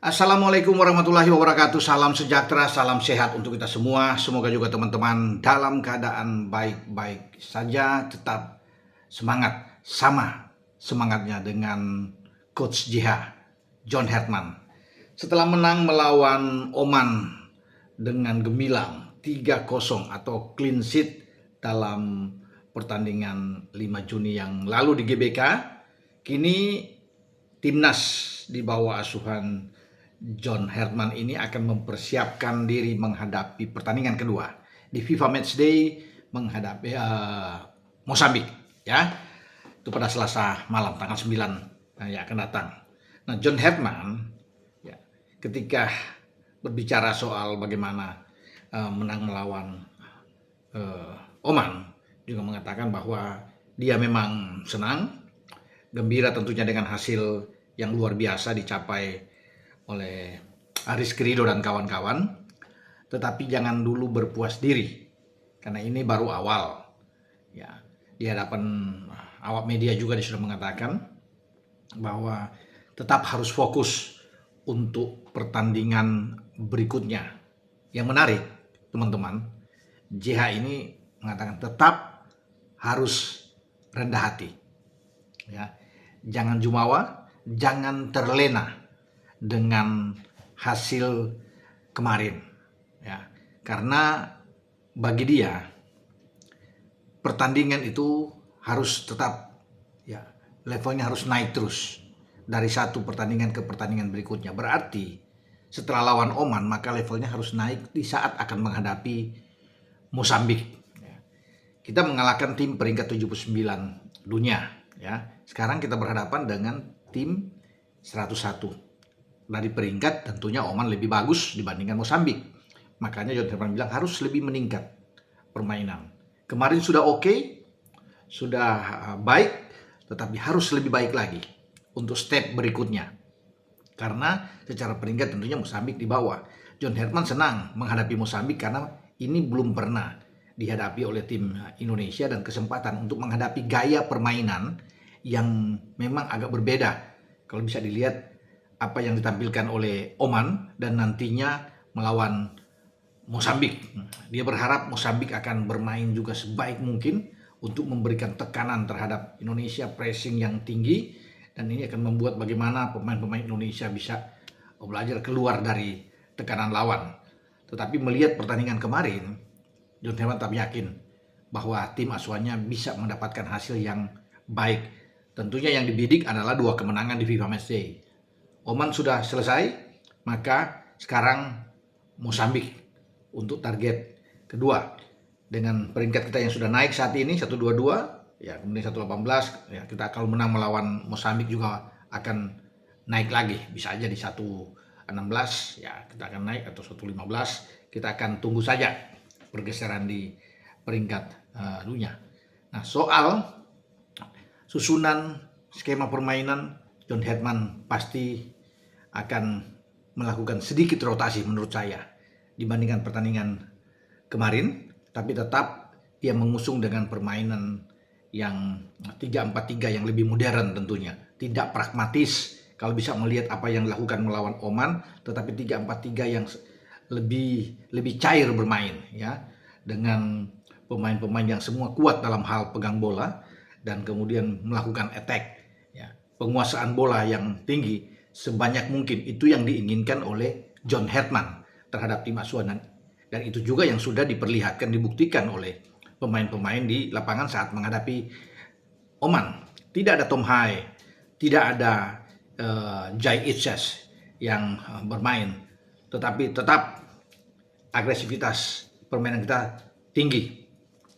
Assalamualaikum warahmatullahi wabarakatuh. Salam sejahtera, salam sehat untuk kita semua. Semoga juga teman-teman dalam keadaan baik-baik saja, tetap semangat. Sama semangatnya dengan Coach JH, John Heatman. Setelah menang melawan Oman dengan gemilang 3-0 atau clean sheet dalam pertandingan 5 Juni yang lalu di GBK, kini timnas di bawah asuhan John Heatman ini akan mempersiapkan diri menghadapi pertandingan kedua di FIFA Matchday menghadapi Mozambik, ya. Itu pada Selasa malam tanggal 9 yang akan datang. Nah, John Heatman ya, ketika berbicara soal bagaimana menang melawan Oman juga mengatakan bahwa dia memang senang, gembira tentunya dengan hasil yang luar biasa dicapai oleh Rizky Ridho dan kawan-kawan, tetapi jangan dulu berpuas diri karena ini baru awal. Ya, di hadapan awak media juga dia sudah mengatakan bahwa tetap harus fokus untuk pertandingan berikutnya. Yang menarik, teman-teman, JH ini mengatakan tetap harus rendah hati. Ya, jangan jumawa, jangan terlena dengan hasil kemarin, ya, karena bagi dia pertandingan itu harus tetap, ya, levelnya harus naik terus dari satu pertandingan ke pertandingan berikutnya. Berarti setelah lawan Oman maka levelnya harus naik di saat akan menghadapi Mozambik. Kita mengalahkan tim peringkat 79 dunia, ya. Sekarang kita berhadapan dengan tim 101. Dari peringkat tentunya Oman lebih bagus dibandingkan Mozambik. Makanya John Heatman bilang harus lebih meningkat permainan. Kemarin sudah oke, sudah baik, tetapi harus lebih baik lagi untuk step berikutnya. Karena secara peringkat tentunya Mozambik di bawah. John Heatman senang menghadapi Mozambik karena ini belum pernah dihadapi oleh tim Indonesia dan kesempatan untuk menghadapi gaya permainan yang memang agak berbeda. Kalau bisa dilihat apa yang ditampilkan oleh Oman dan nantinya melawan Mozambik. Dia berharap Mozambik akan bermain juga sebaik mungkin untuk memberikan tekanan terhadap Indonesia, pressing yang tinggi, dan ini akan membuat bagaimana pemain-pemain Indonesia bisa belajar keluar dari tekanan lawan. Tetapi melihat pertandingan kemarin, John Heatman tetap yakin bahwa tim asuhannya bisa mendapatkan hasil yang baik. Tentunya yang dibidik adalah 2 kemenangan di FIFA Matchday. Oman sudah selesai, maka sekarang Mozambik untuk target kedua. Dengan peringkat kita yang sudah naik saat ini 122, ya, kemudian 118, ya, kita kalau menang melawan Mozambik juga akan naik lagi, bisa aja di 116, ya, kita akan naik, atau 115. Kita akan tunggu saja pergeseran di peringkat dunia. Nah, soal susunan skema permainan, John Heatman pasti akan melakukan sedikit rotasi menurut saya dibandingkan pertandingan kemarin, tapi tetap dia mengusung dengan permainan yang 3-4-3 yang lebih modern tentunya, tidak pragmatis kalau bisa melihat apa yang dilakukan melawan Oman, tetapi 3-4-3 yang lebih cair bermain, ya, dengan pemain-pemain yang semua kuat dalam hal pegang bola dan kemudian melakukan attack, ya, penguasaan bola yang tinggi sebanyak mungkin. Itu yang diinginkan oleh John Heatman terhadap tim asuhan, dan itu juga yang sudah diperlihatkan, dibuktikan oleh pemain-pemain di lapangan saat menghadapi Oman. Tidak ada Tom Hai, tidak ada Jai Itses yang bermain, tetapi tetap agresivitas permainan kita tinggi,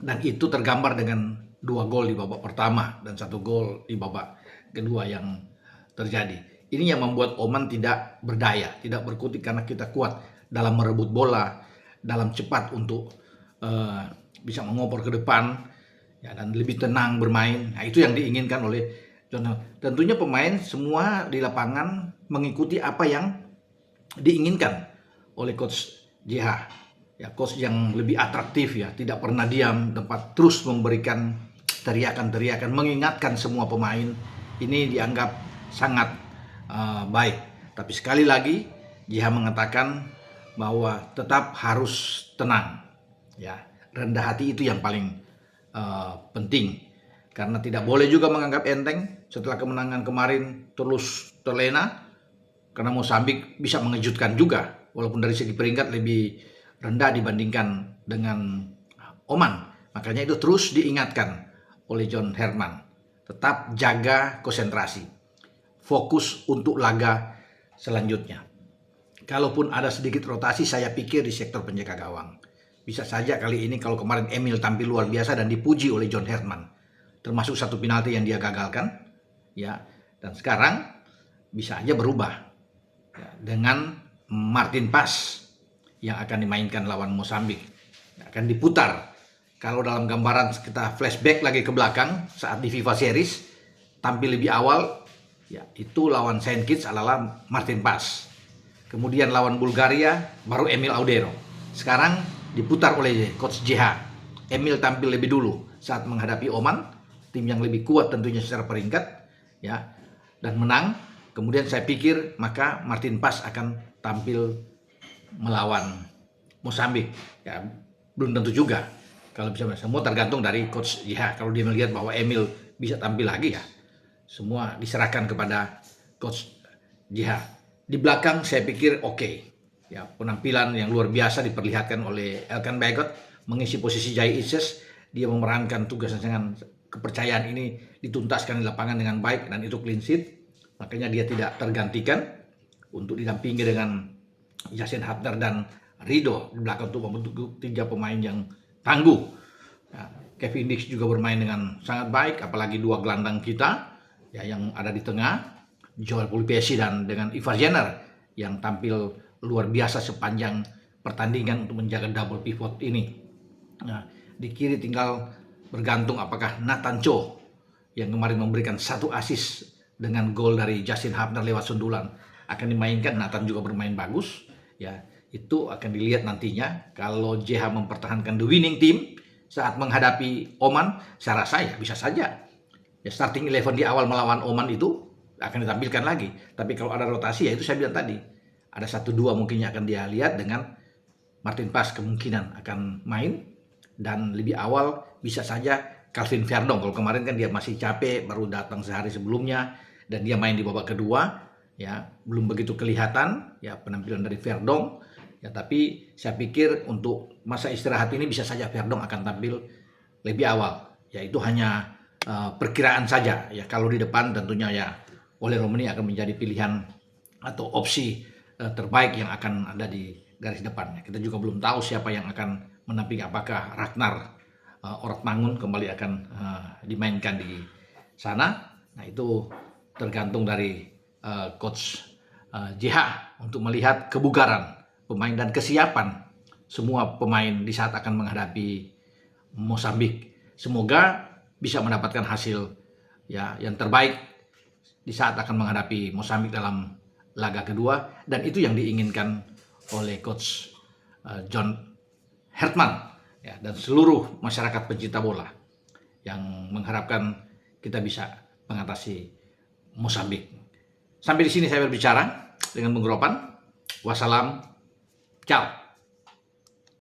dan itu tergambar dengan 2 gol di babak pertama dan 1 gol di babak kedua yang terjadi. Ini yang membuat Oman tidak berdaya, tidak berkutik, karena kita kuat dalam merebut bola, dalam cepat untuk bisa mengoper ke depan, ya, dan lebih tenang bermain. Nah, itu yang diinginkan oleh John. Tentunya pemain semua di lapangan mengikuti apa yang diinginkan oleh Coach JH. Ya, coach yang lebih atraktif, ya, tidak pernah diam, tempat terus memberikan teriakan-teriakan, mengingatkan semua pemain. Ini dianggap sangat baik. Tapi sekali lagi JH mengatakan bahwa tetap harus tenang, ya, rendah hati itu yang paling penting, karena tidak boleh juga menganggap enteng setelah kemenangan kemarin terus terlena, karena Mozambik bisa mengejutkan juga walaupun dari segi peringkat lebih rendah dibandingkan dengan Oman. Makanya itu terus diingatkan oleh John Herdman, tetap jaga konsentrasi, fokus untuk laga selanjutnya. Kalaupun ada sedikit rotasi, saya pikir di sektor penjaga gawang. Bisa saja kali ini kalau kemarin Emil tampil luar biasa dan dipuji oleh John Herdman, termasuk satu penalti yang dia gagalkan, ya. Dan sekarang bisa aja berubah, ya, dengan Martin Paz yang akan dimainkan lawan Mozambik, akan diputar. Kalau dalam gambaran kita flashback lagi ke belakang saat di FIFA Series tampil lebih awal, ya, itu lawan Saint Kitts adalah Martin Paz. Kemudian lawan Bulgaria baru Emil Audero. Sekarang diputar oleh coach JH. Emil tampil lebih dulu saat menghadapi Oman, tim yang lebih kuat tentunya secara peringkat, ya, dan menang. Kemudian saya pikir maka Martin Paz akan tampil melawan Mozambik. Ya, belum tentu juga. Kalau bisa, semua tergantung dari coach JH. Kalau dia melihat bahwa Emil bisa tampil lagi, ya semua diserahkan kepada coach JH. Di belakang saya pikir oke. Ya, penampilan yang luar biasa diperlihatkan oleh Elkan Bagot mengisi posisi Jai Isis. Dia memerankan tugas dengan kepercayaan ini dituntaskan di lapangan dengan baik dan itu clean sheet. Makanya dia tidak tergantikan untuk didampingi dengan Jasin Hapner dan Rido di belakang untuk membentuk tiga pemain yang tangguh. Ya, Kevin Dix juga bermain dengan sangat baik, apalagi dua gelandang kita, ya, yang ada di tengah, Joel Pulpesi dan dengan Ivar Jenner yang tampil luar biasa sepanjang pertandingan untuk menjaga double pivot ini. Nah, di kiri tinggal bergantung apakah Nathan Cho yang kemarin memberikan satu assist dengan gol dari Jasin Hapner lewat sundulan akan dimainkan. Nathan juga bermain bagus, ya. Itu akan dilihat nantinya kalau JH mempertahankan the winning team saat menghadapi Oman. Saya rasa ya bisa saja ya starting 11 di awal melawan Oman itu akan ditampilkan lagi. Tapi kalau ada rotasi, ya itu saya bilang tadi, ada 1-2 mungkin yang akan dia lihat dengan Martin Paz kemungkinan akan main, dan lebih awal bisa saja Calvin Verdong. Kalau kemarin kan dia masih capek, baru datang sehari sebelumnya dan dia main di babak kedua, ya belum begitu kelihatan ya penampilan dari Verdong. Ya, tapi saya pikir untuk masa istirahat ini bisa saja Verdong akan tampil lebih awal. Ya itu hanya perkiraan saja. Ya kalau di depan tentunya ya Ole Romani akan menjadi pilihan atau opsi terbaik yang akan ada di garis depan. Kita juga belum tahu siapa yang akan menampingi, apakah Ragnar Ortmangun kembali akan dimainkan di sana. Nah itu tergantung dari coach JH untuk melihat kebugaran pemain dan kesiapan semua pemain di saat akan menghadapi Mozambik. Semoga bisa mendapatkan hasil ya yang terbaik di saat akan menghadapi Mozambik dalam laga kedua, dan itu yang diinginkan oleh coach John Herdman, ya, dan seluruh masyarakat pencinta bola yang mengharapkan kita bisa mengatasi Mozambik. Sampai di sini saya berbicara dengan Bung Ropan. Wassalam. Ciao.